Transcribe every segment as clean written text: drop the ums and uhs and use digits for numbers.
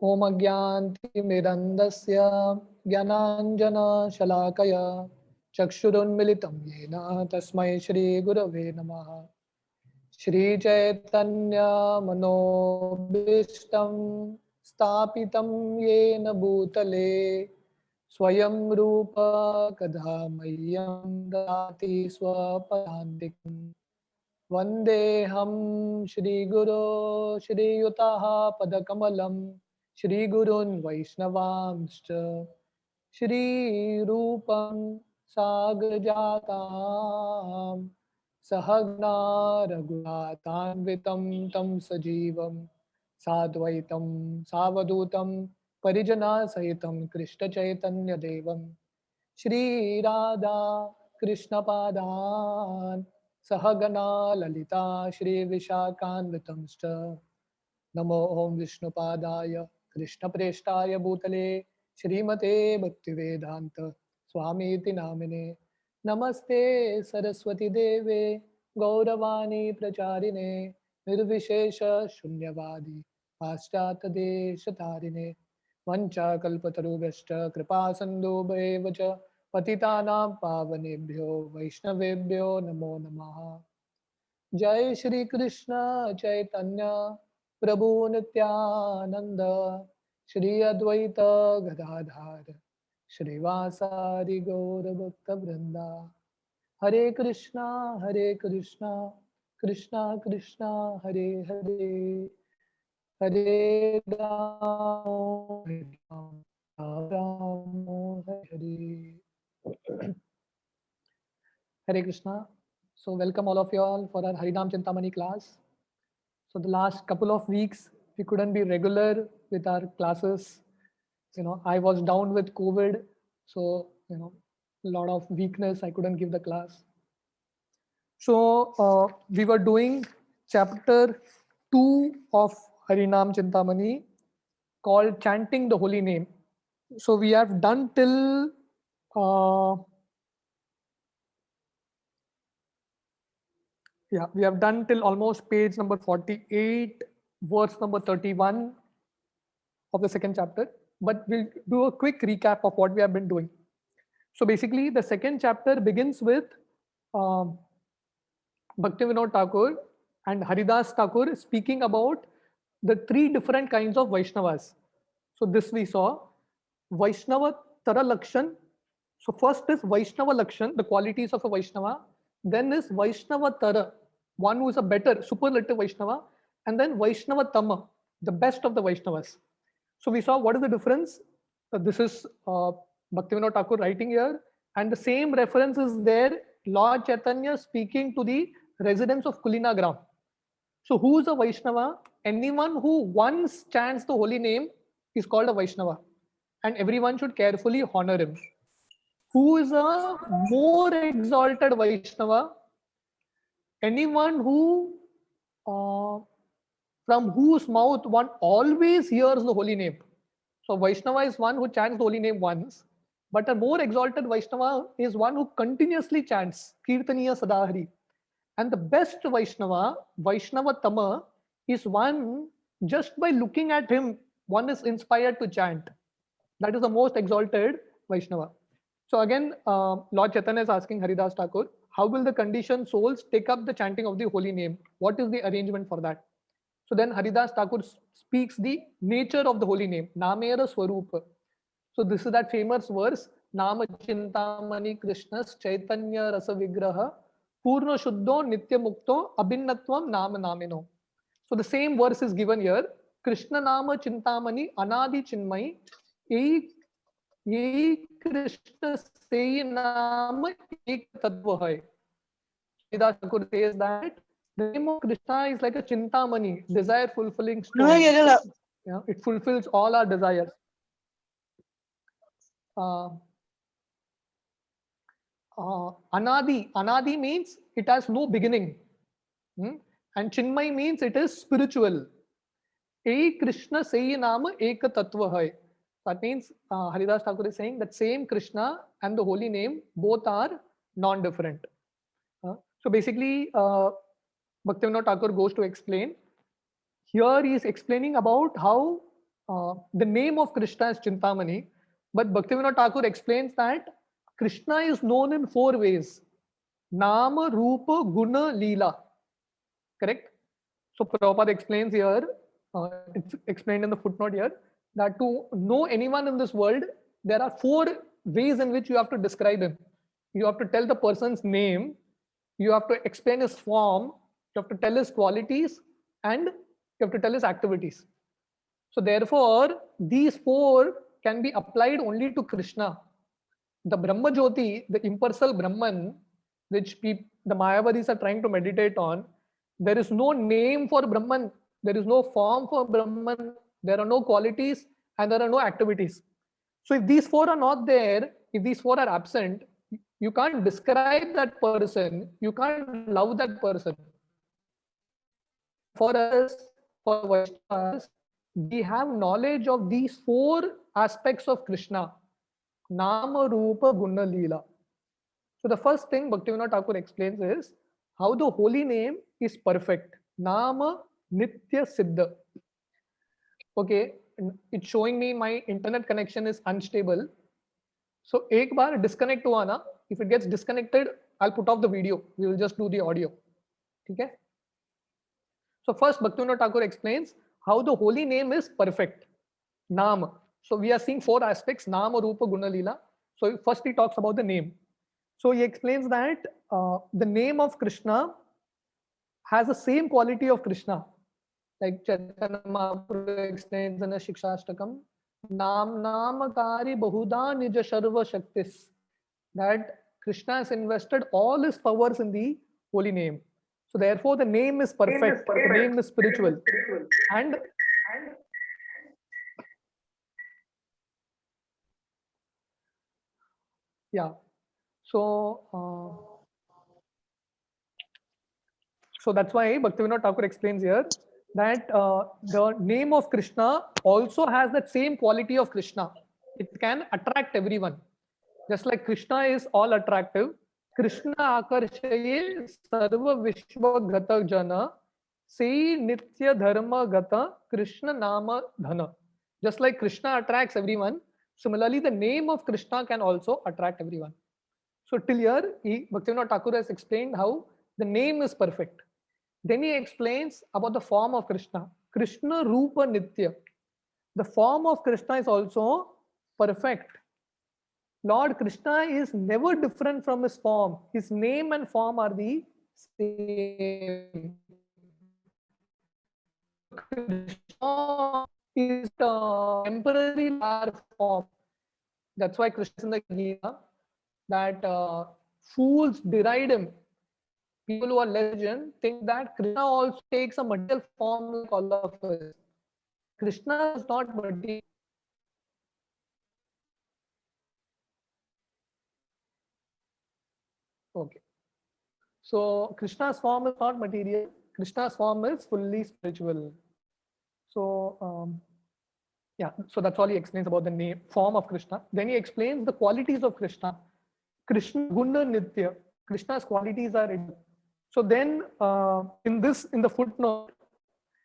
ओम अज्ञानतिमिरन्धस्य ज्ञानाञ्जनशलाकया चक्षुरुन्मिलितं येन तस्मै श्रीगुरवे नमः। श्रीचैतन्यमनोभीष्टं स्थापितं येन भूतले स्वयं रूप कदा मह्यं ददाति स्वपदान्तिकम्। वन्देऽहं श्रीगुरो श्रीयुताः पदकमलं श्रीगुरून् वैष्णवांश्च श्रीरूपं साग्रजातां सहगना रघुनाथान्वितं तं सजीवं साद्वैतं सावधूतं परिजनसहितं कृष्णचैतन्यदेवं श्रीराधा कृष्णपादान् सहगना ललिता श्रीविशाखान्वितंश्च नमो ओं विष्णुपादाय कृष्णप्रेष्ठाय भूतले श्रीमते भक्तिवेदान्त स्वामीति नामिने। नमस्ते सरस्वती देवे गौरवाणी प्रचारिणे निर्विशेष शून्यवादी पाश्चात्यदेशतारिणे वञ्चाकल्पतरुभ्यश्च कृपा सिन्धुभ्येव च पतितानां पावनेभ्यो वैष्णवेभ्यो नमो नमः। जय श्री कृष्ण चैतन्य प्रभु नित्यानंद श्री अद्वैत गदाधर श्रीवासादि गौर भक्त वृंदा। हरे Krishna Krishna Krishna Hare Hare Hare Ram Ram Ram Hare Hare. Hare Krishna. So welcome all of you all for our Harinam Chintamani class. So the last couple of weeks we couldn't be regular with our classes. I was down with COVID, so a lot of weakness. I couldn't give the class. So we were doing chapter 2 of Harinam Chintamani called Chanting the Holy Name. So we have done till we have done till almost page number 48, verse number 31 of the second chapter. But we'll do a quick recap of what we have been doing. So basically, the second chapter begins with um, Bhaktivinoda Thakur and Haridas Thakur speaking about the three different kinds of Vaishnavas. So this we saw Vaishnava Tara Lakshan. So first is Vaishnava Lakshan, the qualities of a Vaishnava. Then is Vaishnava Tara, one who is a better superlative Vaishnava. And then Vaishnava Tama, the best of the Vaishnavas. So we saw what is the difference. This is Bhaktivinoda Thakur writing here. And the same reference is there, Lord Chaitanya speaking to the residents of Kulina Gram. So who is a Vaishnava? Anyone who once chants the holy name is called a Vaishnava. And everyone should carefully honor him. Who is a more exalted Vaishnava? Anyone who, from whose mouth one always hears the holy name. So Vaishnava is one who chants the holy name once, but a more exalted Vaishnava is one who continuously chants Kirtaniya Sadahari. And the best Vaishnava, Vaishnava Tama, is one just by looking at him, one is inspired to chant. That is the most exalted Vaishnava. So again, Lord Chaitanya is asking Haridas Thakur, how will the conditioned souls take up the chanting of the holy name? What is the arrangement for that? So then Haridas Thakur speaks the nature of the holy name, Namera Swarupa. So this is that famous verse, Nama Chintamani Krishnas Chaitanya Rasa Vigraha Purna Shuddho Nitya Mukto Abhinnatvam Nama Namino. So the same verse is given here. Krishna Nama Chintamani Anadi Chinmai यही कृष्ण से ही नाम एक तत्व है. Haridas Thakur says that the name of Krishna is like a chintamani, desire fulfilling stone. Yeah, it fulfills all our desires. Anadi means it has no beginning. And Chinmay means it is spiritual. Ek Krishna se naam ek tattva hai. That means Haridas Thakur is saying that same Krishna and the holy name both are non-different. So basically, Bhaktivinoda Thakur goes to explain. Here he is explaining about how the name of Krishna is Chintamani, but Bhaktivinoda Thakur explains that Krishna is known in 4 ways: Nama, Rupa, Guna, Leela. Correct? So Prabhupada explains here, it's explained in the footnote here, that to know anyone in this world, there are 4 ways in which you have to describe him. You have to tell the person's name, you have to explain his form, you have to tell his qualities, and you have to tell his activities. So therefore, these 4 can be applied only to Krishna. The Brahma Jyoti, the impersonal Brahman, which the Mayavadis are trying to meditate on, there is no name for Brahman, there is no form for Brahman, there are no qualities, and there are no activities. So if these 4 are not there, if these 4 are absent, you can't describe that person, you can't love that person. For us, for Vaishnavas, we have knowledge of these 4 aspects of Krishna: Nama, Rupa, Guna, Leela. So the first thing Bhaktivinoda Thakur explains is how the holy name is perfect. Nama Nitya Siddha. Okay, it's showing me my internet connection is unstable. So एक बार disconnect हुआ ना, if it gets disconnected, I'll put off the video. We will just do the audio. Okay. So first Bhaktivinoda Thakur explains how the holy name is perfect. Nama. So we are seeing 4 aspects: Nama, Rupa, Guna, Leela. So first he talks about the name. So he explains that the name of Krishna has the same quality of Krishna. Like Chaitanya Mahaprabhu explains in the Shikshashtakam, Namakari Bahuda Nija Sharva Shaktis, that Krishna has invested all his powers in the holy name. So therefore the name is perfect, the name is spiritual. And yeah, so that's why Bhaktivinoda Thakur explains here that the name of Krishna also has that same quality of Krishna. It can attract everyone. Just like Krishna is all attractive, Krishna akarshaye sarva vishwa gata jana sei nitya dharma gata Krishna nama dhana. Just like Krishna attracts everyone, similarly the name of Krishna can also attract everyone. So till here, Bhaktivinoda Thakur has explained how the name is perfect. Then he explains about the form of Krishna. Krishna Rupa Nitya. The form of Krishna is also perfect. Lord Krishna is never different from his form. His name and form are the same. Krishna is a temporary form. That's why Krishna is in the Gita that fools deride him. People who are legend think that Krishna also takes a material form like all of us. Krishna is not material. Okay. So Krishna's form is not material. Krishna's form is fully spiritual. So yeah, so that's all he explains about the name, form of Krishna. Then he explains the qualities of Krishna. Krishna Guna Nitya. Krishna's qualities are eternal. So then in the footnote,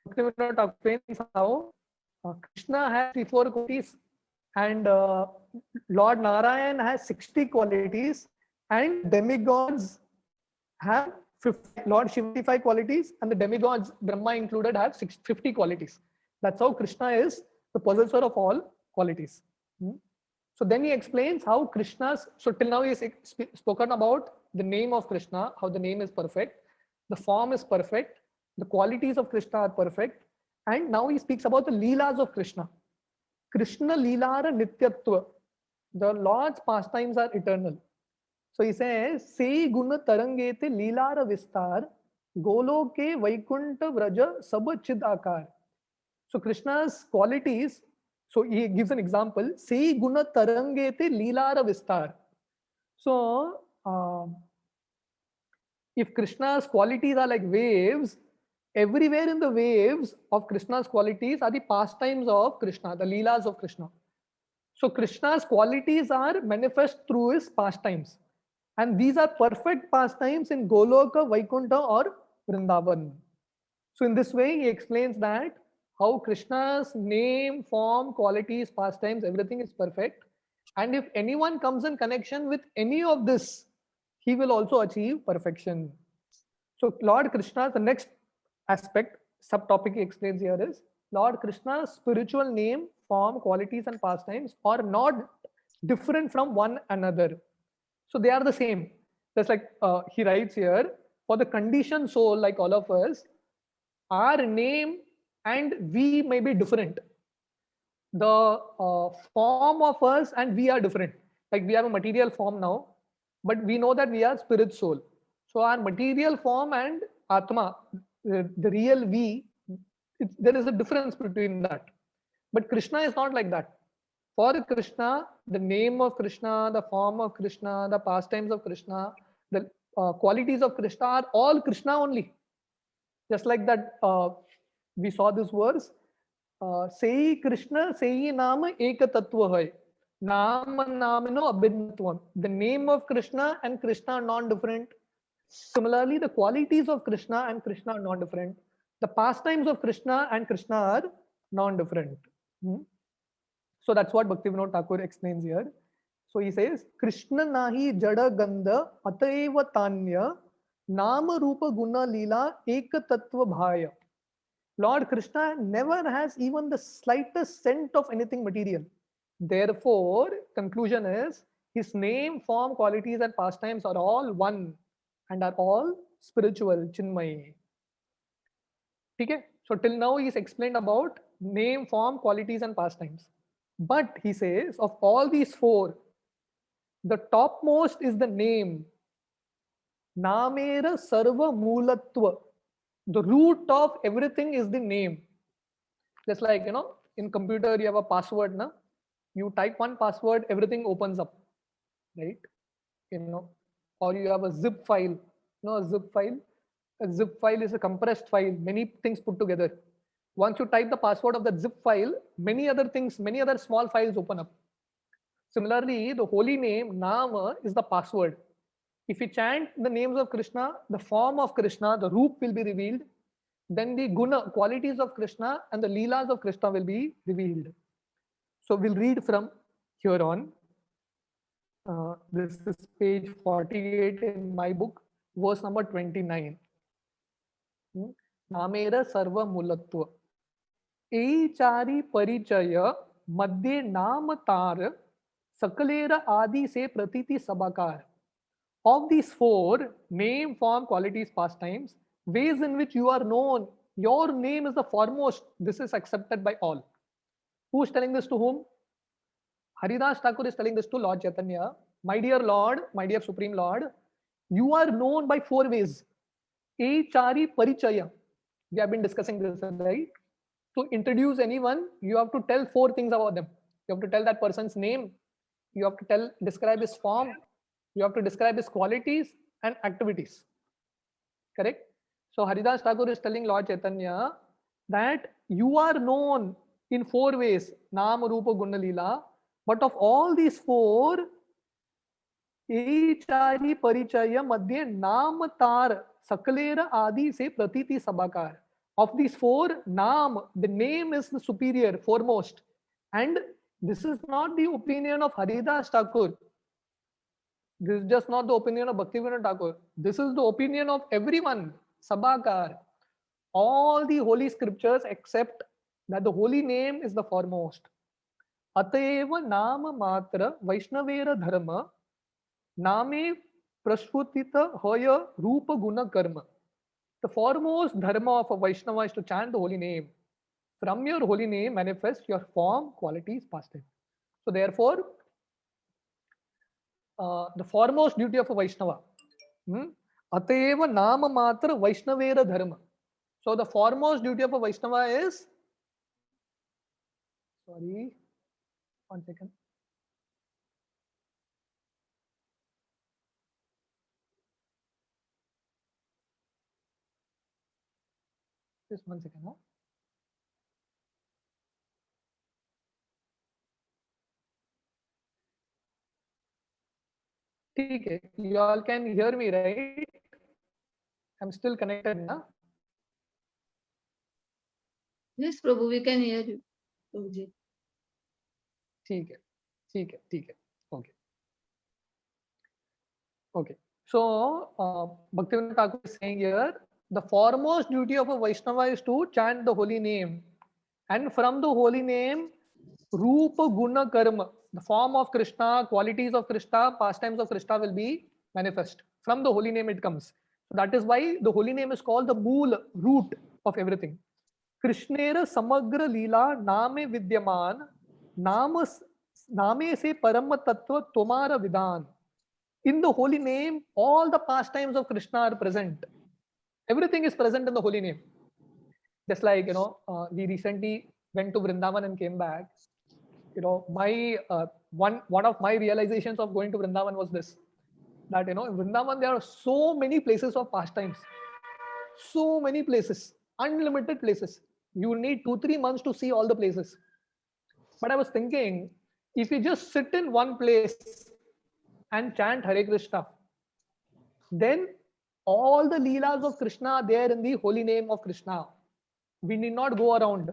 Bhaktivinoda explains how Krishna has 34 qualities and Lord Narayan has 60 qualities and demigods have 50, Lord Shiva 55 qualities and the demigods, Brahma included, have 50 qualities. That's how Krishna is the possessor of all qualities. So then he explains how Krishna's, so till now he has spoken about the name of Krishna, how the name is perfect, the form is perfect, the qualities of Krishna are perfect, and now he speaks about the Leelas of Krishna. Krishna Leelara Nityatva. The Lord's pastimes are eternal. So he says, Se Guna Tarangete Leelara Vistar, Goloke Vaikunta Vraja Sabachid Akar. So Krishna's qualities, so he gives an example, Se Guna Tarangete Leelara Vistar. So if Krishna's qualities are like waves, everywhere in the waves of Krishna's qualities are the pastimes of Krishna, the Leelas of Krishna. So Krishna's qualities are manifest through his pastimes. And these are perfect pastimes in Goloka, Vaikunta or Vrindavan. So in this way, he explains that how Krishna's name, form, qualities, pastimes, everything is perfect. And if anyone comes in connection with any of this, he will also achieve perfection. So Lord Krishna, the next aspect, subtopic he explains here is Lord Krishna's spiritual name, form, qualities, and pastimes are not different from one another. So they are the same. Just like he writes here, for the conditioned soul, like all of us, our name and we may be different. The form of us and we are different. Like we have a material form now, but we know that we are spirit soul. So our material form and Atma, the real we, there is a difference between that. But Krishna is not like that. For Krishna, the name of Krishna, the form of Krishna, the pastimes of Krishna, the qualities of Krishna are all Krishna only. Just like that, we saw this verse. Sei Krishna, sei Nama Eka Tattva hai. Nama Namino Abhinatvam. The name of Krishna and Krishna are non-different. Similarly, the qualities of Krishna and Krishna are non-different. The pastimes of Krishna and Krishna are non-different. So that's what Bhaktivinoda Thakur explains here. So he says, Krishna nahi jada gandha ataiva tanya nama rupa guna lila eka tattva bhaya. Lord Krishna never has even the slightest scent of anything material. Therefore, conclusion is his name, form, qualities, and pastimes are all one and are all spiritual, Chinmay. Okay? So till now he's explained about name, form, qualities, and pastimes. But he says of all these four, the topmost is the name. Namera sarva moolatva. The root of everything is the name. Just like, in computer you have a password, na? You type one password, everything opens up, right? Or you have a zip file. A zip file. A zip file is a compressed file, many things put together. Once you type the password of that zip file, many other things, many other small files open up. Similarly, the holy name, Nama, is the password. If you chant the names of Krishna, the form of Krishna, the roop will be revealed. Then the guna, qualities of Krishna, and the leelas of Krishna will be revealed. So we'll read from here on. This is page 48 in my book, verse number 29. Namera sarva mulatva. Chari परिचय मध्ये नाम तार sakalera adi se pratiti sabakar. Of these four, name, form, qualities, pastimes, ways in which you are known, your name is the foremost. This is accepted by all. Who is telling this to whom? Haridas Thakur is telling this to Lord Chaitanya. My dear Lord, my dear Supreme Lord, you are known by four ways. Chari parichaya. We have been discussing this, right? To introduce anyone, you have to tell four things about them. You have to tell that person's name. You have to describe his form. You have to describe his qualities and activities. Correct? So Haridas Thakur is telling Lord Chaitanya that you are known in four ways, Nama, Rupa, Guna, Leela. But of all these four, Chari Parichaya Madhya Nam Tar Sakalera Adi se Pratiti Sabakar. Of these four, Nam, the name is the superior, foremost. And this is not the opinion of Haridas Thakur. This is just not the opinion of Bhaktivinoda Thakur. This is the opinion of everyone, Sabakar. All the holy scriptures accept that the holy name is the foremost. Ateva Nama Matra Vaishnavera Dharma Name Prasphutita Hoya Rupa Guna Karma. The foremost dharma of a Vaishnava is to chant the holy name. From your holy name manifest your form, qualities, pastimes. So therefore, the foremost duty of a Vaishnava. Ateva Nama Matra Vaishnavera Dharma. So the foremost duty of a Vaishnava is, sorry, 1 second. Just 1 second. Okay, you all can hear me, right? I'm still connected now. Yes, Prabhu, we can hear you. Prabhuji. ठीक है, ठीक है, ठीक है. Okay. Okay. So, Bhaktivinoda Thakur is saying here, the foremost duty of a Vaishnava is to chant the holy name. And from the holy name, Rupa Guna Karma, the form of Krishna, qualities of Krishna, pastimes of Krishna will be manifest. From the holy name it comes. So that is why the holy name is called the mool, root of everything. कृष्णेर समग्र लीला नामे विद्यमान नाम नामे से परम तत्व तुम्हारा विधान. In the holy name, all the pastimes of Krishna are present. Everything is present in the holy name. Just like, we recently went to Vrindavan and came back. My one of my realizations of going to Vrindavan was this, that in Vrindavan there are so many places of pastimes, so many places, unlimited places. You need 2-3 months to see all the places. But I was thinking, if you just sit in one place and chant Hare Krishna, then all the leelas of Krishna are there in the holy name of Krishna. We need not go around,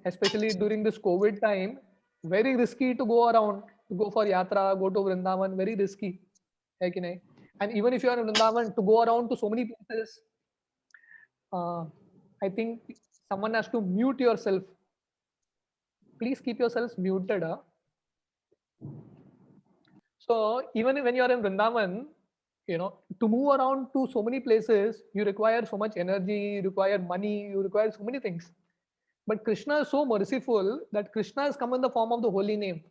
especially during this COVID time. Very risky to go around, to go for yatra, go to Vrindavan, very risky. hai ki nahi? And even if you are in Vrindavan, to go around to so many places, I think someone has to mute yourself. Please keep yourselves muted. So even when you are in Vrindavan, to move around to so many places, you require so much energy, you require money, you require so many things. But Krishna is so merciful that Krishna has come in the form of the holy name.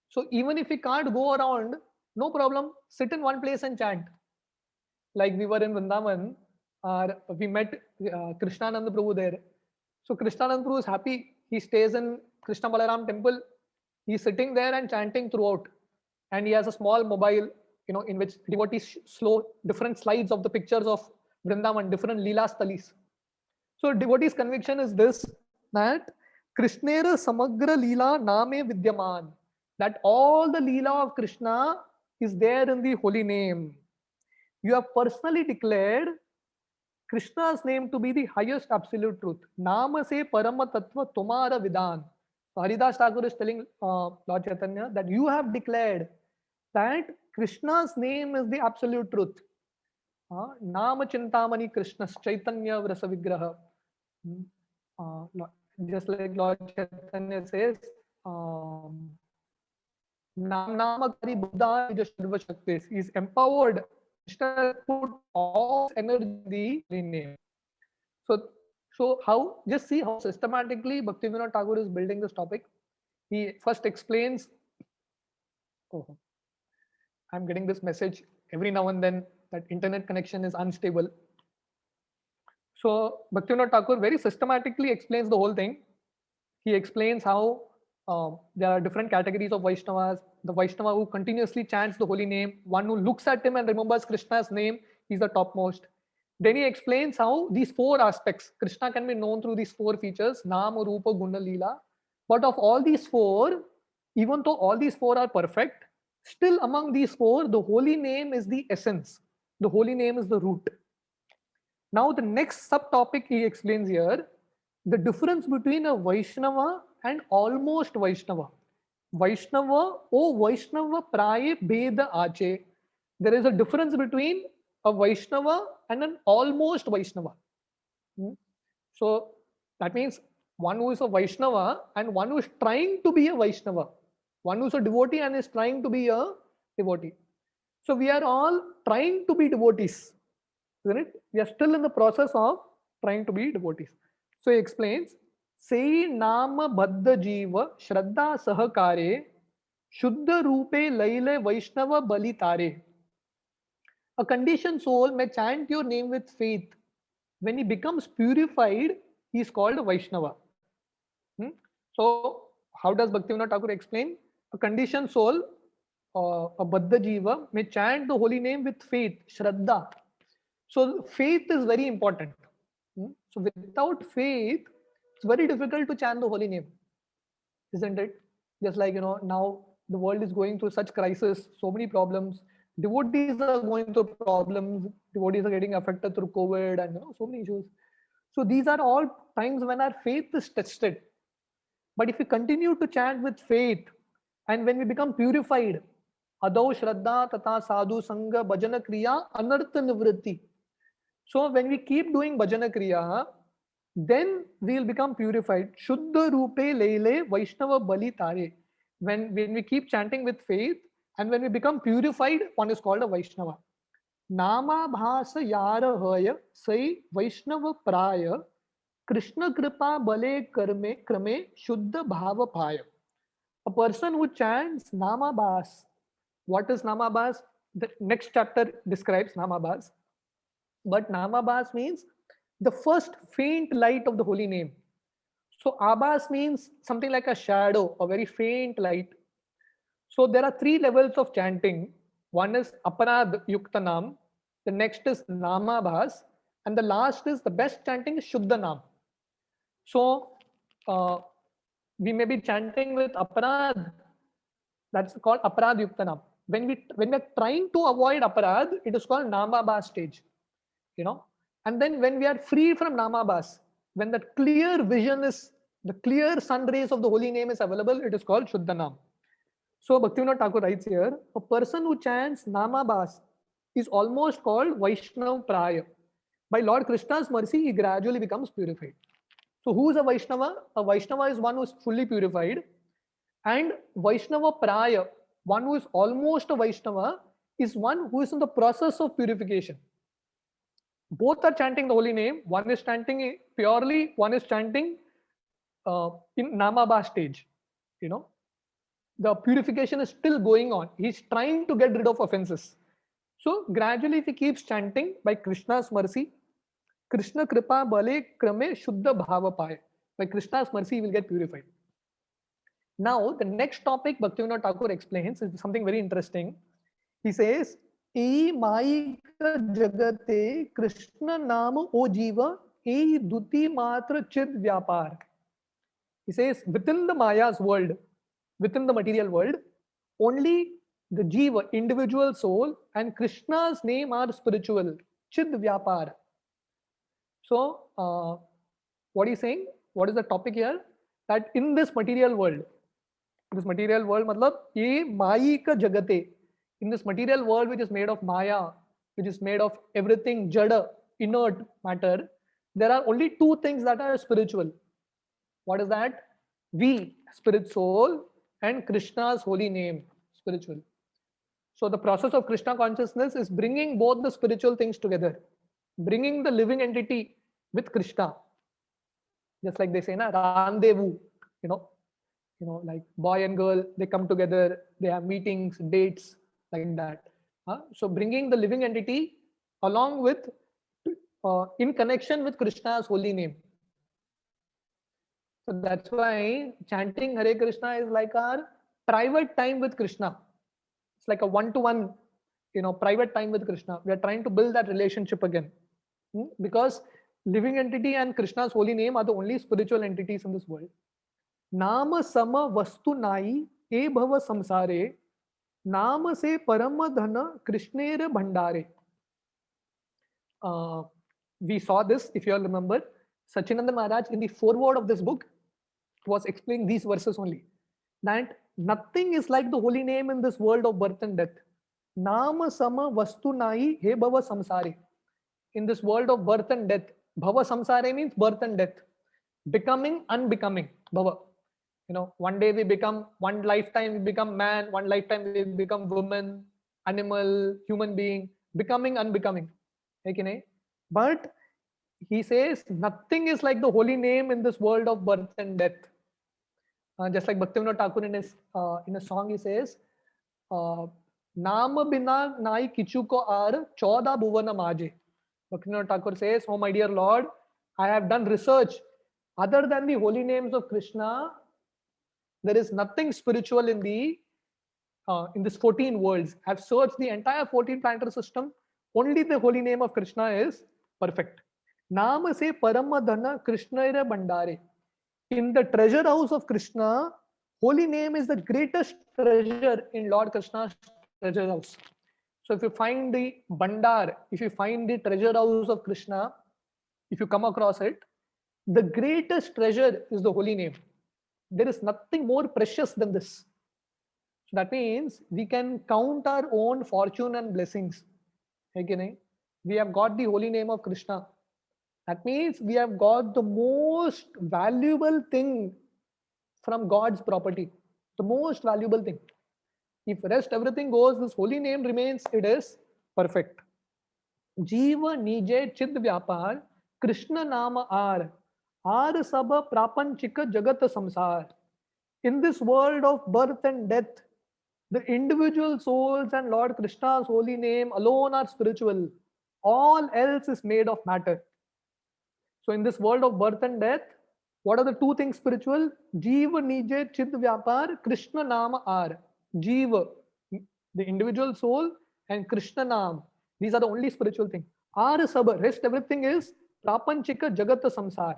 So even if we can't go around, no problem, sit in one place and chant. Like we were in Vrindavan, we met Krishnanand Prabhu there. So Krishnanand Prabhu is happy. He stays in Krishna Balaram temple. He's sitting there and chanting throughout. And he has a small mobile, in which devotees show different slides of the pictures of Vrindavan, different Leela Stalis. So devotee's conviction is this, that Krishnera Samagra Leela Name Vidyaman, that all the Leela of Krishna is there in the holy name. You have personally declared Krishna's name to be the highest absolute truth. Nama se parama tattva tumara vidan. So Haridas Thakur is telling Lord Chaitanya that you have declared that Krishna's name is the absolute truth. Nama Chintamani Krishna Chaitanya Vrasa Vigraha. Just like Lord Chaitanya says, Namakari Buddha is empowered. Krishna put all energy in the name. So how, just see how systematically Bhaktivinoda Thakur is building this topic. He first explains, oh, I'm getting this message every now and then that internet connection is unstable. So Bhaktivinoda Thakur very systematically explains the whole thing. He explains how there are different categories of Vaishnavas. The Vaishnava who continuously chants the holy name, one who looks at him and remembers Krishna's name, he's the topmost. Then he explains how these 4 aspects, Krishna can be known through these 4 features, Nama, Rupa, Guna, Leela. But of all these 4, even though all these 4 are perfect, still among these 4, the holy name is the essence. The holy name is the root. Now the next subtopic he explains here, the difference between a Vaishnava and almost Vaishnava. Vaishnava, oh Vaishnava praye beda ache. There is a difference between a Vaishnava and an almost Vaishnava. So that means one who is a Vaishnava and one who is trying to be a Vaishnava. One who is a devotee and is trying to be a devotee. So we are all trying to be devotees, isn't it? We are still in the process of trying to be devotees. So he explains, Sei Nama Baddha Jiva Shraddha Sahakare Shuddha Rupe Laile Vaishnava Bali Tare. A conditioned soul may chant your name with faith. When he becomes purified, he is called a Vaishnava. So, how does Bhaktivinoda Thakur explain? A conditioned soul, a Baddha Jiva, may chant the holy name with faith, Shraddha. So, faith is very important. So, without faith, it's very difficult to chant the holy name, isn't it? Just like, now the world is going through such crisis, so many problems. Devotees are going through problems. Devotees are getting affected through COVID and so many issues. So these are all times when our faith is tested. But if we continue to chant with faith, and when we become purified, adau shraddha tata sadhu sangha bhajana kriya anartha nivritti. So when we keep doing bhajana kriya, then we'll become purified. Shuddha rupe leile Vaishnava bali tare. When we keep chanting with faith and when we become purified, one is called a Vaishnava. Nama bhasa yara haya sai Vaishnava praya Krishna kripa bale krame shuddha bhava paya. A person who chants Namabhas. What is Namabhas? The next chapter describes Namabhas. But Namabhas means the first faint light of the holy name. So Abhas means something like a shadow, a very faint light. So there are three levels of chanting. One is Aparad Yuktanam, the next is Namabhas, and the last is the best chanting is Shuddhanam. So we may be chanting with Aparad, that's called Aparad Yuktanam. When we are trying to avoid Aparad, it is called Namabhas stage. And then when we are free from Namabhas, when the clear vision is, the clear sun rays of the holy name is available, it is called Shuddhanam. So Bhaktivinoda Thakur writes here, a person who chants Namabhas is almost called Vaishnav Praya. By Lord Krishna's mercy, he gradually becomes purified. So who is a Vaishnava? A Vaishnava is one who is fully purified. And Vaishnava Praya, one who is almost a Vaishnava, is one who is in the process of purification. Both are chanting the holy name. One is chanting purely, one is chanting in Namabha stage. The purification is still going on. He's trying to get rid of offenses. So gradually, if he keeps chanting by Krishna's mercy, Krishna kripa bale krame shuddha bhava paya. By Krishna's mercy, he will get purified. Now, the next topic Bhaktivinoda Thakur explains is something very interesting. He says, "E maika jagate Krishna nama o jiva e duti matra chid vyapar." He says, within the Maya's world, within the material world, only the jiva, individual soul, and Krishna's name are spiritual. Chid vyapar. So, what he's saying? What is the topic here? That in this material world, matlab ye mayika jagate, in this material world which is made of Maya, which is made of everything jada, inert matter, there are only two things that are spiritual. What is that? We, spirit soul, and Krishna's holy name, spiritual. So the process of Krishna consciousness is bringing both the spiritual things together, bringing the living entity with Krishna. Just like they say, na, rendezvous, like boy and girl, they come together, they have meetings, dates, like that. So bringing the living entity along with, in connection with Krishna's holy name. So that's why chanting Hare Krishna is like our private time with Krishna. It's like a one-to-one, private time with Krishna. We are trying to build that relationship again. Because living entity and Krishna's holy name are the only spiritual entities in this world. Nama sama vastu nai e bhava samsare nama se parama dhana krishnera bhandare. We saw this, if you all remember. Sachinanda Maharaj in the foreword of this book was explaining these verses only. That nothing is like the holy name in this world of birth and death. Nama sama vastu nai he bhava samsare. In this world of birth and death, bhava samsare means birth and death. Becoming, unbecoming, bhava. One day we become, one lifetime we become man, one lifetime we become woman, animal, human being, becoming, unbecoming. But he says nothing is like the holy name in this world of birth and death. Just like Bhaktivinoda Thakur in a song, he says, Nama bina nai kichu ko aar 14 bhuvana maje. Bhaktivinoda Thakur says, oh my dear Lord, I have done research. Other than the holy names of Krishna, there is nothing spiritual in this 14 worlds. I have searched the entire 14 planetary system. Only the holy name of Krishna is perfect. Nama se parama dhana krishnera bandare. In the treasure house of Krishna, holy name is the greatest treasure in Lord Krishna's treasure house. So if you find the bandar, if you find the treasure house of Krishna, If you come across it, the greatest treasure is the holy name. There is nothing more precious than this. So that means we can count our own fortune and blessings. Okay, we have got the holy name of Krishna. That means we have got the most valuable thing from God's property. The most valuable thing. If rest everything goes, this holy name remains, it is perfect. Jiva nije chid vyapar, Krishna nama ar sab prapanchika jagat samsar. In this world of birth and death, the individual souls and Lord Krishna's holy name alone are spiritual. All else is made of matter. So in this world of birth and death, what are the two things spiritual? Jiva nije chid vyapar, Krishna nama ar. Jiva, the individual soul, and Krishna nam. These are the only spiritual things. Ar sab, rest everything is prapanchika jagat samsar.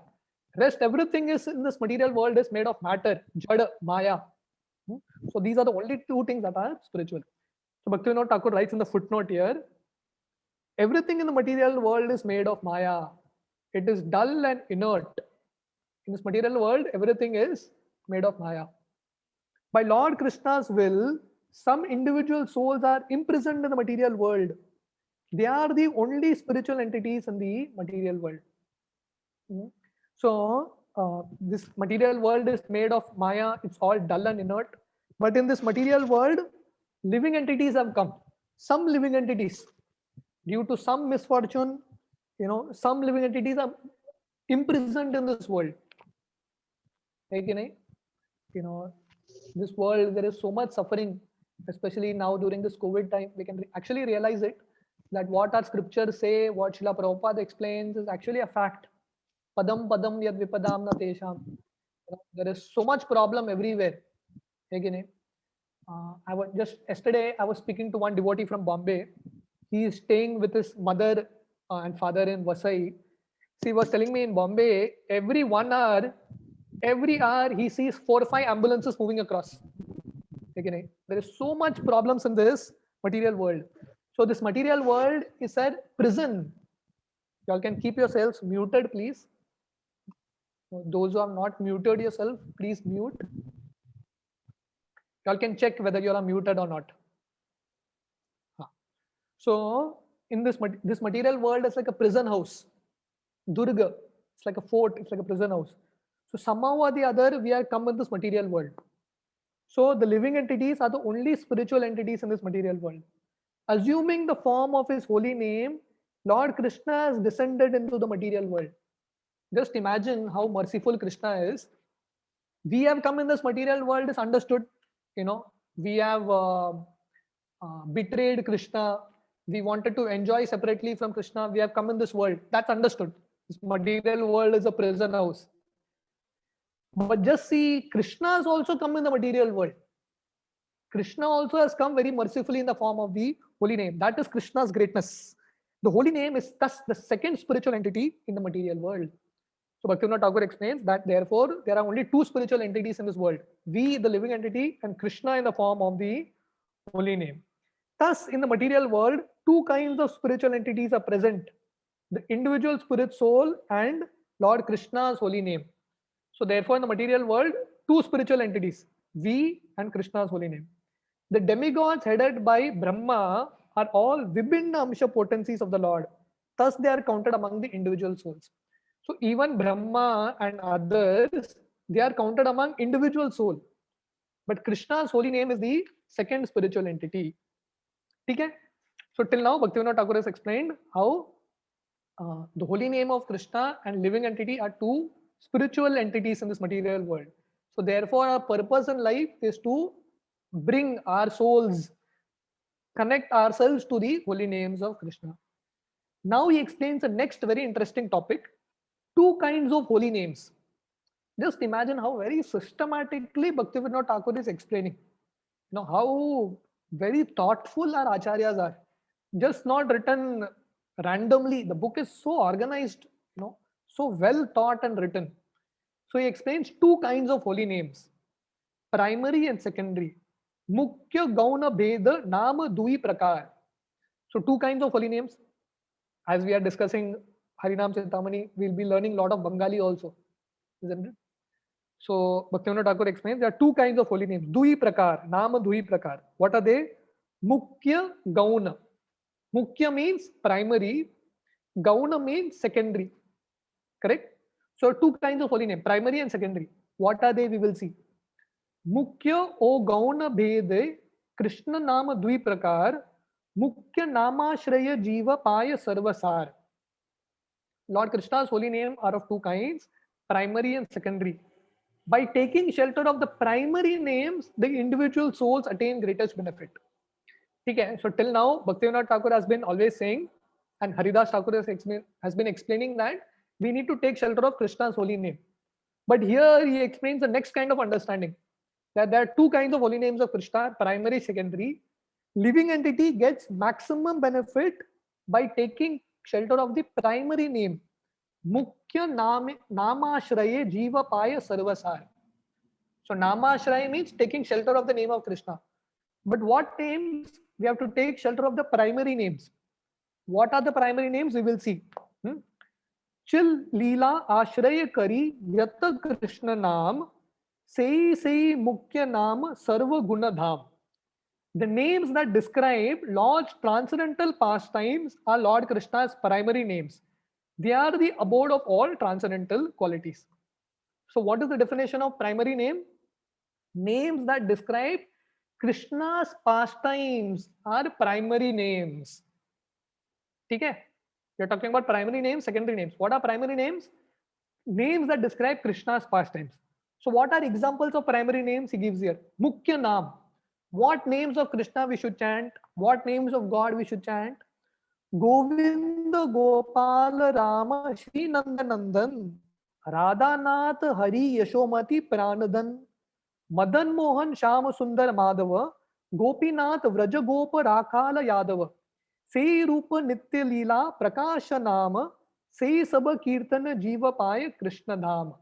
Rest everything is in this material world is made of matter, jada, maya. So these are the only two things that are spiritual. So Bhaktivinoda Thakur writes in the footnote here, everything in the material world is made of maya. It is dull and inert. In this material world, everything is made of maya. By Lord Krishna's will, some individual souls are imprisoned in the material world. They are the only spiritual entities in the material world. So this material world is made of maya. It's all dull and inert. But in this material world, living entities have come. Some living entities, due to some misfortune, some living entities are imprisoned in this world. This world, there is so much suffering, especially now during this COVID time. We can actually realize it, that what our scriptures say, what Srila Prabhupada explains is actually a fact. Padam padam yad vipadam na tesham. There is so much problem everywhere. I was just yesterday, I was speaking to one devotee from Bombay. He is staying with his mother and father in Vasai. He was telling me in Bombay, every 1 hour, he sees 4 or 5 ambulances moving across. There is so much problems in this material world. So this material world is a prison. You all can keep yourselves muted, please. Those who have not muted yourself, please mute. You all can check whether you are muted or not. So in this material world is like a prison house. Durga, it's like a fort, it's like a prison house. So somehow or the other, we are come in this material world. So the living entities are the only spiritual entities in this material world. Assuming the form of his holy name, Lord Krishna has descended into the material world. Just imagine how merciful Krishna is. We have come in this material world is understood. We have betrayed Krishna. We wanted to enjoy separately from Krishna. We have come in this world. That's understood. This material world is a prison house. But just see, Krishna has also come in the material world. Krishna also has come very mercifully in the form of the holy name. That is Krishna's greatness. The holy name is thus the second spiritual entity in the material world. So Bhaktivinoda Thakur explains that therefore there are only two spiritual entities in this world. We, the living entity, and Krishna in the form of the holy name. Thus, in the material world, two kinds of spiritual entities are present. The individual spirit soul and Lord Krishna's holy name. So therefore, in the material world, two spiritual entities, we and Krishna's holy name. The demigods headed by Brahma are all Vibhinna Amsha potencies of the Lord. Thus, they are counted among the individual souls. So even Brahma and others, they are counted among individual soul. But Krishna's holy name is the second spiritual entity. Okay? So till now, Bhaktivinoda Thakur has explained how the holy name of Krishna and living entity are two spiritual entities in this material world. So therefore, our purpose in life is to bring our souls, connect ourselves to the holy names of Krishna. Now he explains the next very interesting topic, two kinds of holy names. Just imagine how very systematically Bhaktivinoda Thakur is explaining. How very thoughtful our acharyas are. Just not written randomly. The book is so organized, so well thought and written. So he explains two kinds of holy names, primary and secondary. Mukhya Gauna Bheda Nama Dui Prakar. So two kinds of holy names, as we are discussing Harinam Chintamani, we'll be learning a lot of Bengali also, isn't it? So Bhaktivinoda Thakur explains there are two kinds of holy names. Dui Prakar, Nama Dui Prakar. What are they? Mukhya, Gauna. Mukhya means primary, Gauna means secondary. Correct? So two kinds of holy name, primary and secondary. What are they? We will see. Mukhya o Gauna Bhede, Krishna Nama Dui Prakar, Mukhya Namashraya Jiva Paya Sarvasar. Lord Krishna's holy name are of two kinds, primary and secondary. By taking shelter of the primary names, the individual souls attain greatest benefit. Okay, so till now, Bhaktivinoda Thakur has been always saying, and Haridas Thakur has been explaining that we need to take shelter of Krishna's holy name. But here he explains the next kind of understanding, that there are two kinds of holy names of Krishna, primary, secondary. Living entity gets maximum benefit by taking shelter of the primary name. Mukhya Namashraye Jiva Paya Sarvasar. So Namashraya means taking shelter of the name of Krishna. But what names? We have to take shelter of the primary names. What are the primary names? We will see. Chil Leela Ashraya Kari Yata Krishna Nam Sei Mukhya Nam Sarva Guna Dham. The names that describe Lord's transcendental pastimes are Lord Krishna's primary names. They are the abode of all transcendental qualities. So what is the definition of primary name? Names that describe Krishna's pastimes are primary names. Okay? You're talking about primary names, secondary names. What are primary names? Names that describe Krishna's pastimes. So what are examples of primary names he gives here? Mukhya Naam. What names of Krishna we should chant? What names of God we should chant? Govinda Gopala Rama Shri Nandanandan Radhanath Hari Yashomati Pranadan Madan Mohan Shama Sundar Madhava Gopinath Vraja Gopa Rakhala Yadava Sei Rupa Nitya Leela Prakasha Nama Sei Saba Kirtana Jiva Paya Krishna Dham.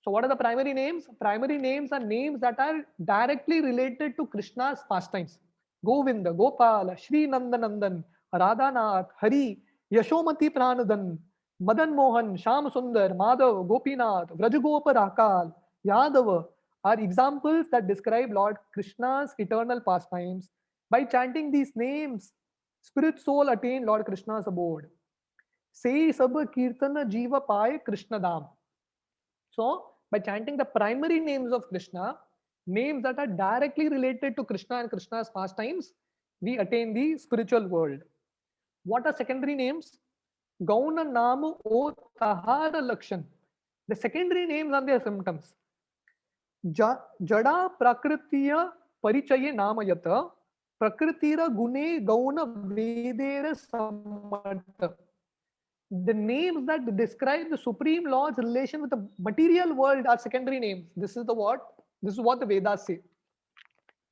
So what are the primary names? Primary names are names that are directly related to Krishna's pastimes. Govinda, Gopala, Shri Nandanandan, Radhanath, Hari, Yashomati Pranadan, Madan Mohan, Sham Sundar, Madhav, Gopinath, Vrajagopa Rakal, Yadava are examples that describe Lord Krishna's eternal pastimes. By chanting these names, spirit soul attain Lord Krishna's abode. Sei Sab Kirtana Jiva Pai Krishna Dham. So, by chanting the primary names of Krishna, names that are directly related to Krishna and Krishna's pastimes, we attain the spiritual world. What are secondary names? Gauna Namu O Tahara Lakshan. The secondary names are their symptoms. Jada Prakritiya Parichaye Namayata Prakritira Gune Gauna Vedera Samata. The names that describe the Supreme Lord's relation with the material world are secondary names. This is what the Vedas say.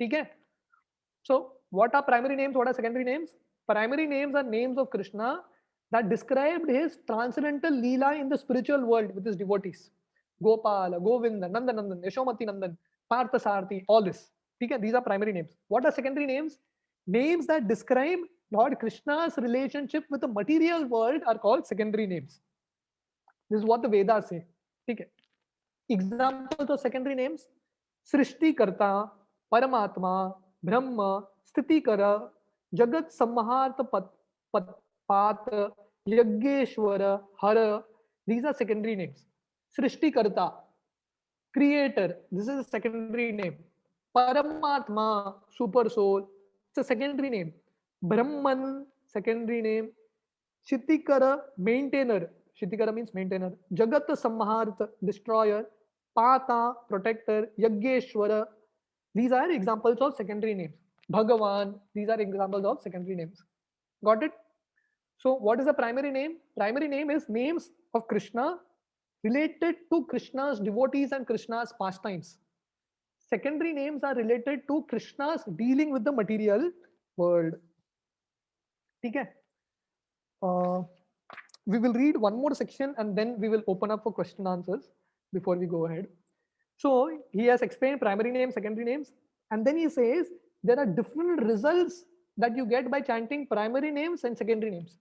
Okay? So, what are primary names? What are secondary names? Primary names are names of Krishna that described his transcendental Leela in the spiritual world with his devotees. Gopala, Govinda, Nandanandan, Yashomati Nandan, Partha Sarthi, all this. Okay? These are primary names. What are secondary names? Names that describe Lord Krishna's relationship with the material world are called secondary names. This is what the Vedas say. Okay. Examples of secondary names: Srishti Karta, Paramatma, Brahma, Sthiti Kara, Jagat Samharta Pat, Yageshwara, Hara. These are secondary names. Srishti Karta, creator. This is a secondary name. Paramatma, super soul. It's a secondary name. Brahman, secondary name. Shitikara, maintainer. Shitikara means maintainer. Jagat Samharta, destroyer. Pata, protector. Yageshwara. These are examples of secondary names. Bhagavan, these are examples of secondary names. Got it? So what is the primary name? Primary name is names of Krishna related to Krishna's devotees and Krishna's pastimes. Secondary names are related to Krishna's dealing with the material world. Okay. We will read one more section and then we will open up for question answers before we go ahead. So he has explained primary names, secondary names, and then he says there are different results that you get by chanting primary names and secondary names.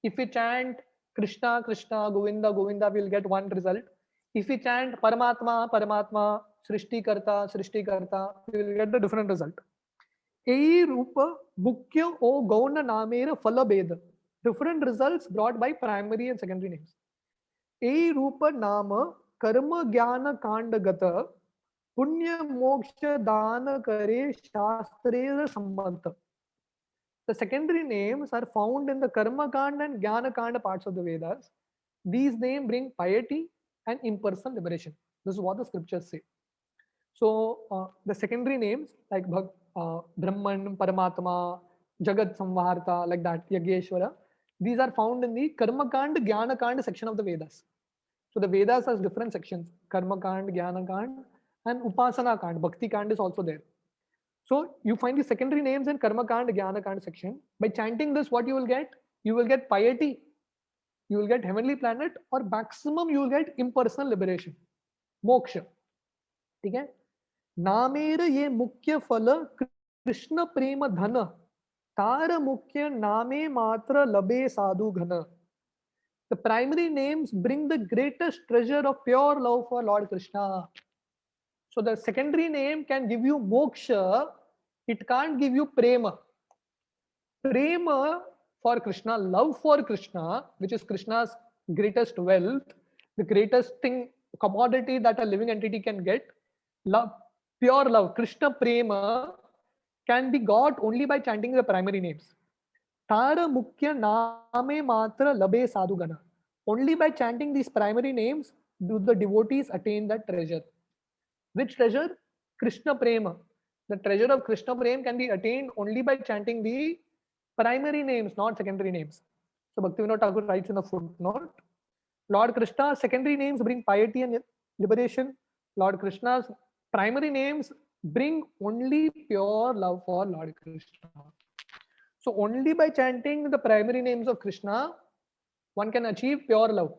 If we chant Krishna, Krishna, Govinda, Govinda, we'll get one result. If we chant Paramatma, Paramatma, Srishti Karta, Srishti Karta, we will get the different result. Ei Rupa Mukhya O Gauna Namera Phala Beda. Different results brought by primary and secondary names. Ei Rupa Nama Karma Jnana Kanda Gata Punya Moksha Dana Kare Shastrera Sammata. The secondary names are found in the Karma Kanda and Jnana Kanda parts of the Vedas. These names bring piety and impersonal liberation. This is what the scriptures say. So the secondary names like Brahman, Paramatma, Jagat Samvarta, like that, Yageshwara, these are found in the Karma Kanda, Jnana Kanda section of the Vedas. So the Vedas has different sections, Karma Kanda, Jnana Kanda, and Upasana Kanda, Bhakti Kanda is also there. So you find the secondary names in Karma Kanda, Jnana Kanda section. By chanting this, what you will get? You will get piety, you will get heavenly planet, or maximum you will get impersonal liberation, moksha. Okay? Namera ye mukhya phala Krishna prema dhana tara mukhya name matra labe sadhu ghana. The primary names bring the greatest treasure of pure love for Lord Krishna. So the secondary name can give you moksha, it can't give you prema. Prema for Krishna, love for Krishna, which is Krishna's greatest wealth, the greatest thing, commodity that a living entity can get, love, pure love, Krishna prema can be got only by chanting the primary names. Tara Mukhya Name Matra Labe Sadhugana. Only by chanting these primary names do the devotees attain that treasure. Which treasure? Krishna Prema. The treasure of Krishna Prema can be attained only by chanting the primary names, not secondary names. So Bhaktivinoda Thakur writes in the footnote, Lord Krishna's secondary names bring piety and liberation. Lord Krishna's primary names bring only pure love for Lord Krishna. So only by chanting the primary names of Krishna, one can achieve pure love,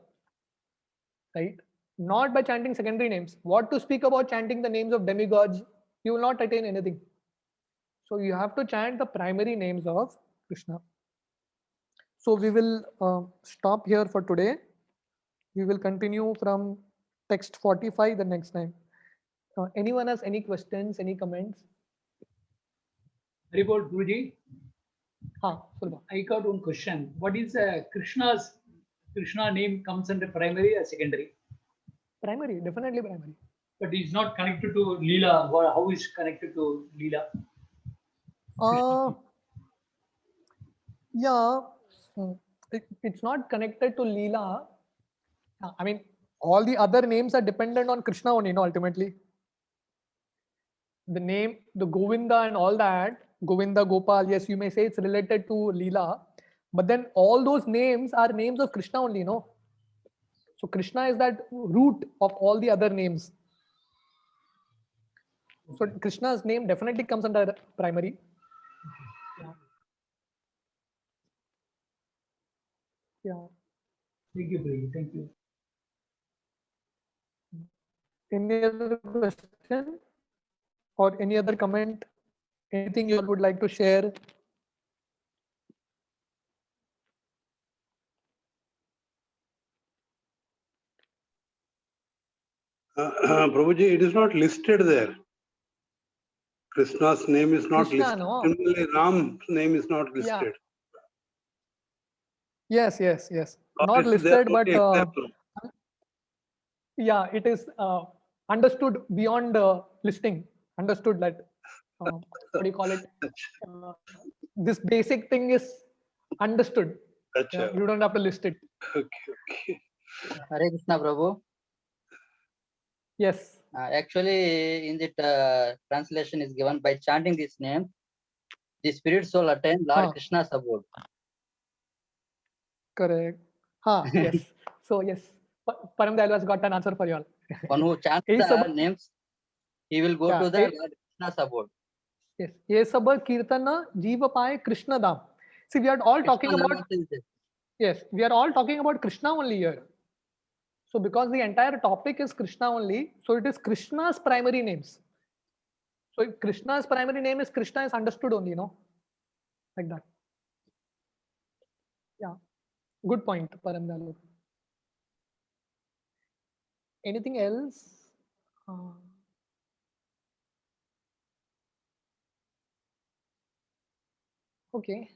right? Not by chanting secondary names. What to speak about chanting the names of demigods? You will not attain anything. So you have to chant the primary names of Krishna. So we will stop here for today. We will continue from text 45 the next time. Anyone has any questions, any comments? Very good, Guruji. Sulba. I got one question. What is Krishna name comes under primary or secondary? Primary, definitely primary. But it's not connected to Leela. How is connected to Leela? Yeah, it's not connected to Leela. I mean, all the other names are dependent on Krishna only, ultimately. The name, the Govinda and all that, Govinda, Gopal, yes, you may say it's related to Leela, but then all those names are names of Krishna only, So Krishna is that root of all the other names. So Krishna's name definitely comes under primary. Yeah. Thank you, Guruji. Thank you. Any other question or any other comment? Anything you would like to share? Prabhuji, it is not listed there. Krishna's name is not Krishna, listed. no? Similarly, Ram's name is not listed. Yes, yes, yes. Or Not is there listed, but only example? yeah, it is understood beyond listing. Understood that what do you call it? This basic thing is understood. Achha. You don't have to list it. Okay. Hare Krishna, Prabhu. Yes. Actually, in the translation is given by chanting this name, the spirit soul attain Lord Krishna's abode. Correct. Yes. So yes, Param Dayal has got an answer for you all. One who chants the names, he will go to the Lord Krishna's abode. Yes. Ye sab kirtana jiva paye Krishna dham. See, we are all talking about. Yes, we are all talking about Krishna only here. So because the entire topic is Krishna only, so it is Krishna's primary names. So if Krishna's primary name is Krishna is understood only, like that. Yeah. Good point, Paramdalo. Anything else? Okay.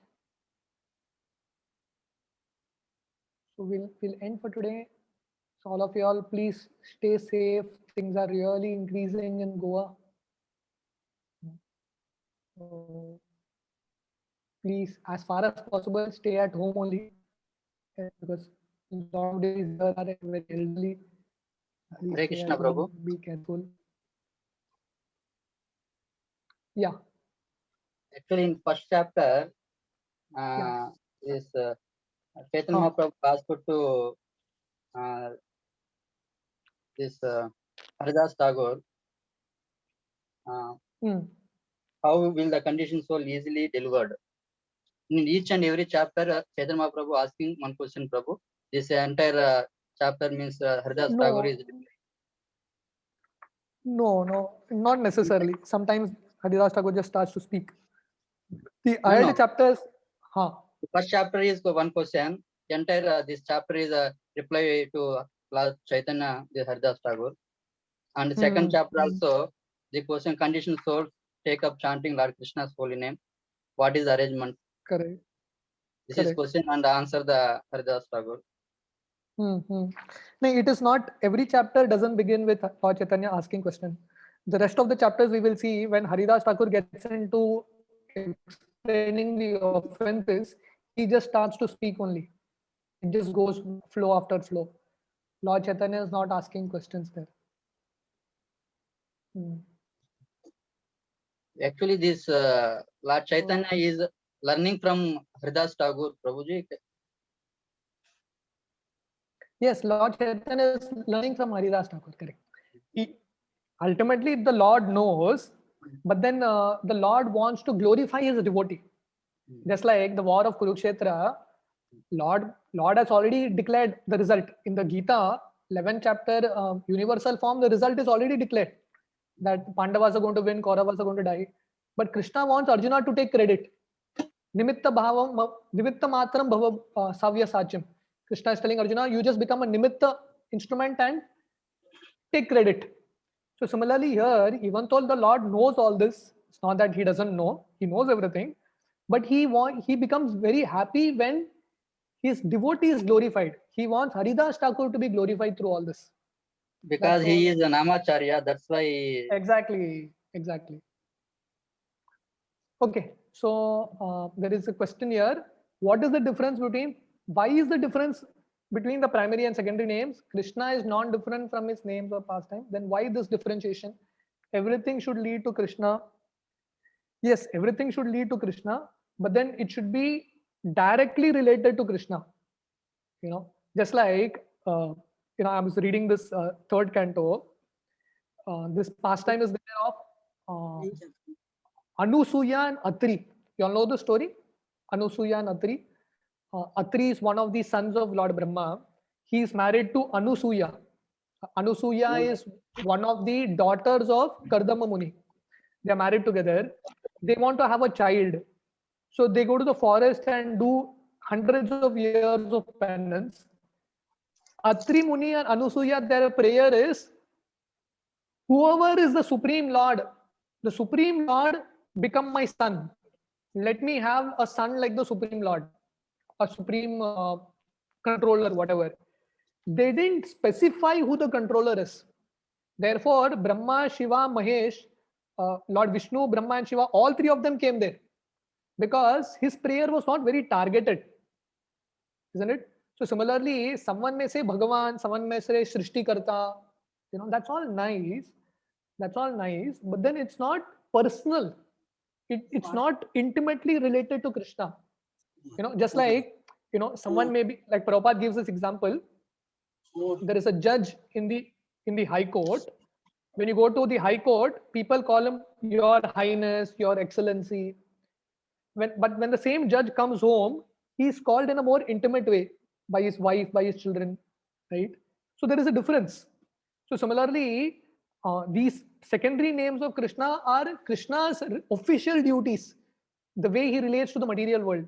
So we'll end for today. So all of you all, please stay safe. Things are really increasing in Goa. So please, as far as possible, stay at home only, because nowadays there are very elderly. Please Hare stay Krishna, at home, Prabhu. be careful. Yeah. Actually, in first chapter, Yeah. this Chaitanya Mahaprabhu asked to this Haridas Tagore, Hmm. how will the conditioned soul easily delivered? In each and every chapter, Chaitanya Mahaprabhu asking one question, Prabhu. This entire chapter means Haridas Tagore is No, not necessarily. Sometimes Haridas Thakur just starts to speak. The No, early no. chapters, huh? First chapter is one question. Entire this chapter is a reply to Lord Chaitanya, the Haridas Tagore. And the second chapter also, the question conditioned souls take up chanting Lord Krishna's holy name. What is the arrangement? Correct. This is Correct. question and answer the Haridas Tagore. No, it is not. Every chapter doesn't begin with Lord Chaitanya asking question. The rest of the chapters we will see when Haridas Thakur gets into explaining the offenses, he just starts to speak only. It just goes flow after flow. Lord Chaitanya is not asking questions there. Actually, this Lord Chaitanya is learning from Haridas Tagore, Prabhuji. Yes, Lord Chaitanya is learning from Haridas Thakur, correct. Ultimately, the Lord knows, but then the Lord wants to glorify his devotee. Just like the war of Kurukshetra, Lord has already declared the result. In the Gita, 11th chapter, universal form, the result is already declared. That Pandavas are going to win, Kauravas are going to die. But Krishna wants Arjuna to take credit. Nimitta matram bhava savya sachim. Krishna is telling Arjuna, you just become a nimitta instrument and take credit. So similarly here, even though the Lord knows all this, it's not that he doesn't know, he knows everything, but he becomes very happy when his devotee is glorified. He wants Haridas Thakur to be glorified through all this. Because he is an Namacharya, that's why. Exactly. Okay, so there is a question here. What is the difference between, why is the difference between the primary and secondary names? Krishna is non-different from his names or pastime. Then why this differentiation? Everything should lead to Krishna. Yes, everything should lead to Krishna, but then it should be directly related to Krishna. Just like, I was reading this third canto. This pastime is there of Anusuya and Atri. You all know the story? Anusuya and Atri. Atri is one of the sons of Lord Brahma. He is married to Anusuya. Anusuya is one of the daughters of Kardama Muni. They are married together. They want to have a child. So they go to the forest and do hundreds of years of penance. Atri Muni and Anusuya, their prayer is, whoever is the Supreme Lord become my son. Let me have a son like the Supreme Lord, a Supreme controller, whatever. They didn't specify who the controller is. Therefore, Brahma, Shiva, Mahesh, Lord Vishnu, Brahma and Shiva, all three of them came there. Because his prayer was not very targeted. Isn't it? So similarly, someone may say Bhagavan, someone may say Srishti Karta. That's all nice. But then it's not personal. It's not intimately related to Krishna. Just like, someone may be, like Prabhupada gives this example. There is a judge in the High Court. When you go to the High Court, people call him Your Highness, Your Excellency. But when the same judge comes home, he is called in a more intimate way by his wife, by his children, right? So there is a difference. So similarly, these secondary names of Krishna are Krishna's official duties, the way he relates to the material world.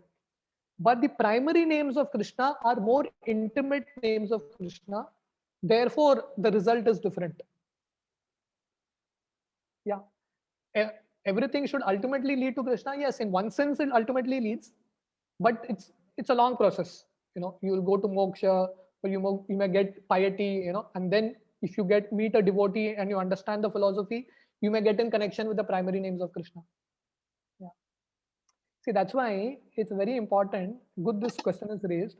but the primary names of Krishna are more intimate names of Krishna. Therefore, the result is different. Yeah. Everything should ultimately lead to Krishna. Yes, in one sense, it ultimately leads, but it's a long process. You will go to moksha, or you may get piety, and then if you meet a devotee and you understand the philosophy, you may get in connection with the primary names of Krishna. Yeah. See, that's why it's very important. Good, this question is raised.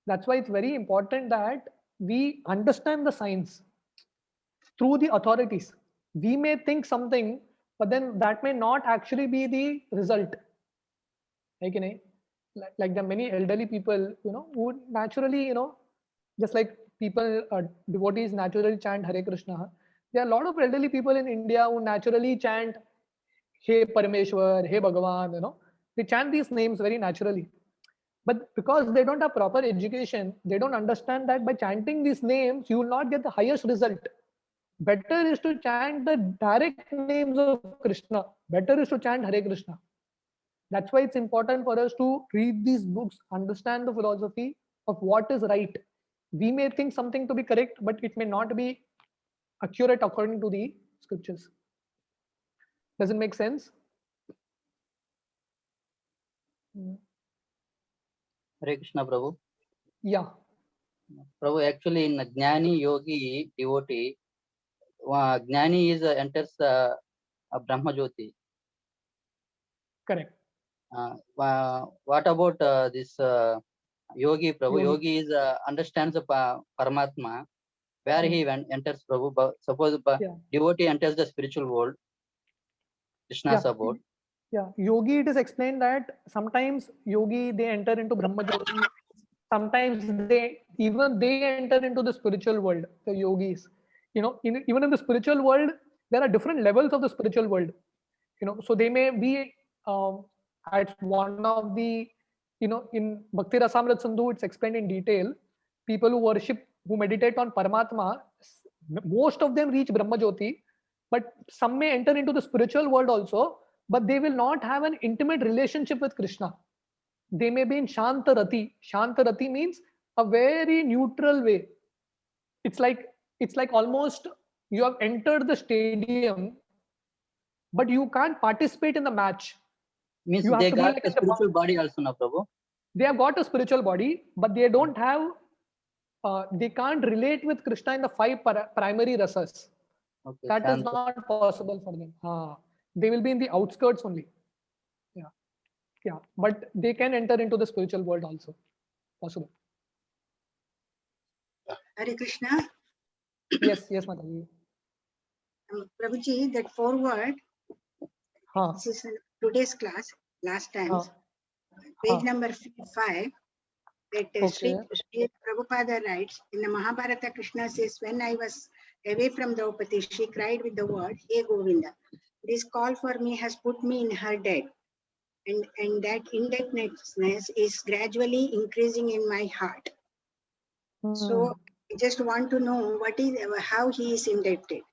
That's why it's very important that we understand the science through the authorities. We may think something, but then that may not actually be the result. Like, like there are many elderly people, who naturally, just like people, devotees naturally chant Hare Krishna. There are a lot of elderly people in India who naturally chant Hey Parameshwar, Hey Bhagavan, they chant these names very naturally. But because they don't have proper education, they don't understand that by chanting these names, you will not get the highest result. Better is to chant the direct names of Krishna. Better is to chant Hare Krishna. That's why it's important for us to read these books, understand the philosophy of what is right. We may think something to be correct, but it may not be accurate according to the scriptures. Does it make sense? Hare Krishna, Prabhu. Yeah. Prabhu, actually in Jnani, Yogi, devotee, Jnani is enters Brahma Jyoti. Correct. What about this Yogi, Prabhu? Yogi. Yogi is understands the Paramatma, where he enters, Prabhu. Suppose Yeah. devotee enters the spiritual world, Krishna's abode. Yeah, yogi, it is explained that sometimes yogi, they enter into Brahma Jyoti. Sometimes they enter into the spiritual world, the yogis. Even in the spiritual world, there are different levels of the spiritual world. So they may be at one of the, in Bhakti Rasamrit Sindhu, it's explained in detail. People who meditate on Paramatma, most of them reach Brahma Jyoti, but some may enter into the spiritual world also, but they will not have an intimate relationship with Krishna. They may be in Shantarati. Shantarati means a very neutral way. It's like almost you have entered the stadium, but you can't participate in the match. Means You have they to be got like a spiritual body also, na Prabhu? They have got a spiritual body, but they don't have. They can't relate with Krishna in the five primary rasas. Okay, That is Shanta. not possible for them. They will be in the outskirts only. Yeah, but they can enter into the spiritual world also. Possible. Hare Krishna. Yes, Mataji. Prabhuji, that forward, Huh. this is today's class, last times, Huh. page number 5, that Sri Prabhupada writes, in the Mahabharata, Krishna says, when I was away from Draupadi, she cried with the word, Hey Govinda, this call for me has put me in her debt. And that indebtedness is gradually increasing in my heart. So I just want to know how he is indebted.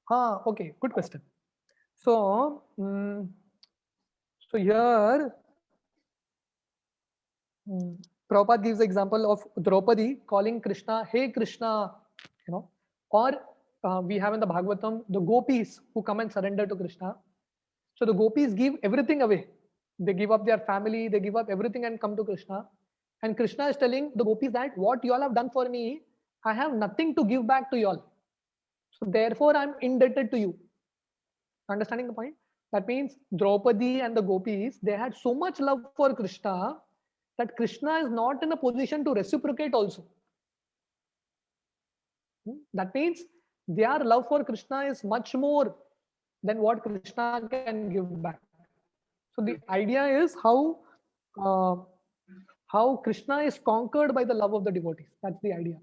Okay, good question. So, so here, Prabhupada gives the example of Draupadi calling Krishna, Hey Krishna, or we have in the Bhagavatam the gopis who come and surrender to Krishna. So the gopis give everything away. They give up their family, they give up everything and come to Krishna. And Krishna is telling the gopis that what you all have done for me, I have nothing to give back to you all. So therefore, I'm indebted to you. Understanding the point? That means Draupadi and the gopis, they had so much love for Krishna that Krishna is not in a position to reciprocate also. That means their love for Krishna is much more than what Krishna can give back. So the idea is how Krishna is conquered by the love of the devotees. That's the idea.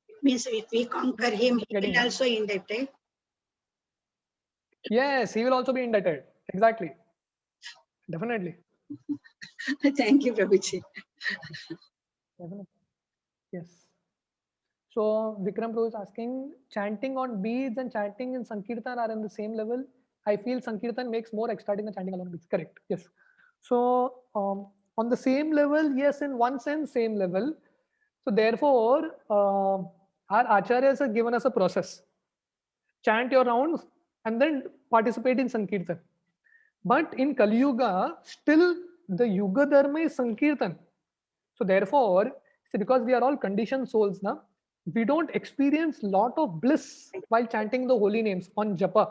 It means if we conquer him, he will also indebted. Yes, he will also be indebted. Exactly. Definitely. Thank you, Prabhuji. Definitely. Yes. So Vikram Prabhu is asking, chanting on beads and chanting in Sankirtan are in the same level. I feel Sankirtan makes more ecstatic than chanting alone beads. Correct. Yes. So on the same level, yes, in one sense, same level. So therefore, our acharyas have given us a process. Chant your rounds and then participate in Sankirtan. But in Kali Yuga, still the Yuga Dharma is Sankirtan. So therefore, see, because we are all conditioned souls now, we don't experience lot of bliss while chanting the holy names on japa.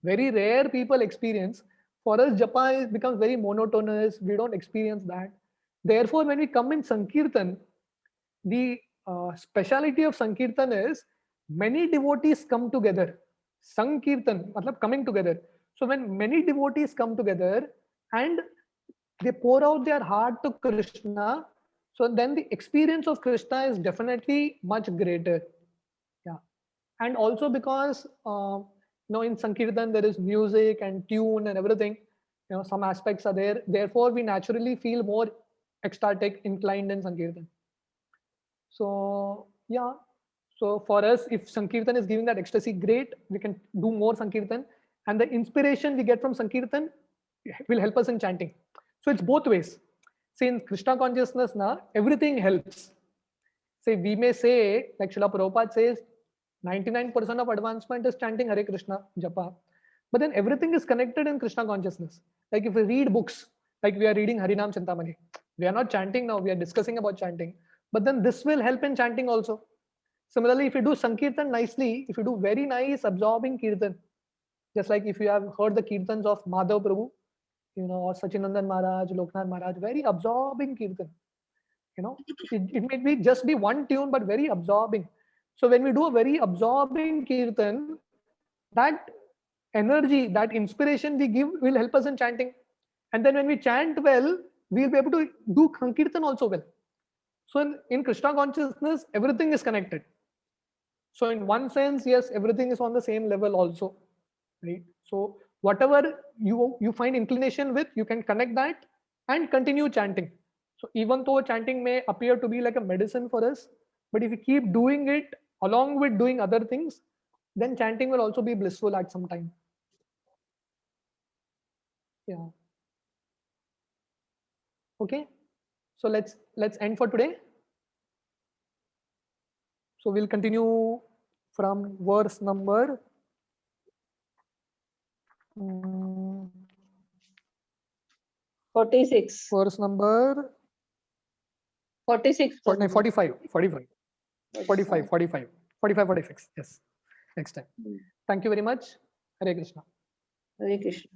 Very rare people experience. For us, japa becomes very monotonous. We don't experience that. Therefore, when we come in Sankirtan, the speciality of Sankirtan is many devotees come together. Sankirtan, matlab coming together. So when many devotees come together and they pour out their heart to Krishna, so then the experience of Krishna is definitely much greater. Yeah. And also because in Sankirtan there is music and tune and everything, some aspects are there. Therefore, we naturally feel more ecstatic, inclined in Sankirtan. So yeah. So for us, if Sankirtan is giving that ecstasy, great, we can do more Sankirtan. And the inspiration we get from Sankirtan will help us in chanting. So it's both ways. See, in Krishna consciousness, now everything helps. Say, we may say, like Srila Prabhupada says, 99% of advancement is chanting Hare Krishna, Japa. But then everything is connected in Krishna consciousness. Like if we read books, like we are reading Harinam Chintamani, we are not chanting now, we are discussing about chanting. But then this will help in chanting also. Similarly, if you do Sankirtan nicely, if you do very nice absorbing Kirtan, just like if you have heard the Kirtans of Madhav Prabhu, or Sachinandan Maharaj, Loknath Maharaj, very absorbing Kirtan. It may be just be one tune, but very absorbing. So when we do a very absorbing Kirtan, that energy, that inspiration we give will help us in chanting. And then when we chant well, we'll be able to do Sankirtan also well. So in Krishna consciousness, everything is connected. So in one sense, yes, everything is on the same level also, right? So whatever you find inclination with, you can connect that and continue chanting. So even though chanting may appear to be like a medicine for us, but if you keep doing it along with doing other things, then chanting will also be blissful at some time. Yeah. Okay. So let's end for today. So we'll continue from verse number 46. verse number 46. 45, 46. Yes. Next time. Thank you very much. Hare Krishna. Hare Krishna.